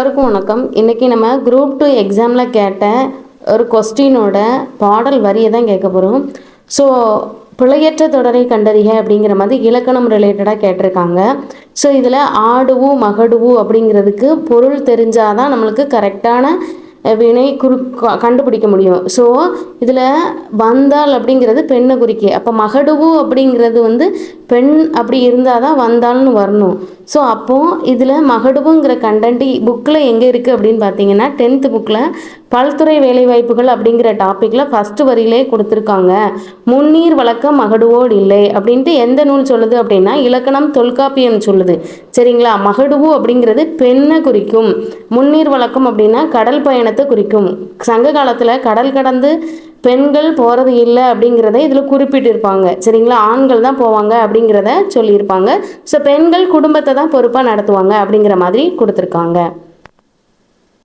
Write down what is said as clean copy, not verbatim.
எல்லாருக்கும் வணக்கம். இன்றைக்கி நம்ம குரூப் 2 எக்ஸாமில் கேட்ட ஒரு கொஸ்டினோட பாடல் வரியை தான் கேட்க போகிறோம். ஸோ பிழையற்ற தொடரை கண்டறிக அப்படிங்கிற மாதிரி இலக்கணம் ரிலேட்டடாக கேட்டிருக்காங்க. ஸோ இதில் ஆடுவு மகடுவு அப்படிங்கிறதுக்கு பொருள் தெரிஞ்சாதான் நம்மளுக்கு கரெக்டான வினை கண்டுபிடிக்க முடியும். ஸோ இதில் வந்தால் அப்படிங்கிறது பெண்ணை குறிக்க, அப்போ மகடுவு அப்படிங்கிறது பெண் அப்படி இருந்தால் தான் வந்தால்னு வரணும். ஸோ அப்போது இதில் மகடுவுங்கிற கண்டென்ட் புக்கில் எங்கே இருக்குது அப்படின்னு பார்த்தீங்கன்னா 10th புக்கில் பல்துறை வேலைவாய்ப்புகள் அப்படிங்கிற டாப்பிக்கில் ஃபஸ்ட்டு வரியிலே கொடுத்துருக்காங்க. முன்னீர் வழக்கம் மகடுவோடு இல்லை அப்படின்ட்டு எந்த நூல் சொல்லுது அப்படின்னா இலக்கணம் தொல்காப்பியம் சொல்லுது. சரிங்களா? மகடுவு அப்படிங்கிறது பெண்ணை குறிக்கும். முன்னீர் வழக்கம் அப்படின்னா கடல் பயணத்தை குறிக்கும். சங்க காலத்தில் கடல் கடந்து பெண்கள் போகிறது இல்லை அப்படிங்கிறத இதில் குறிப்பிட்டிருப்பாங்க. சரிங்களா? ஆண்கள் தான் போவாங்க அப்படிங்கிறத சொல்லியிருப்பாங்க. ஸோ பெண்கள் குடும்பத்தை தான் பொறுப்பாக நடத்துவாங்க அப்படிங்கிற மாதிரி கொடுத்துருக்காங்க.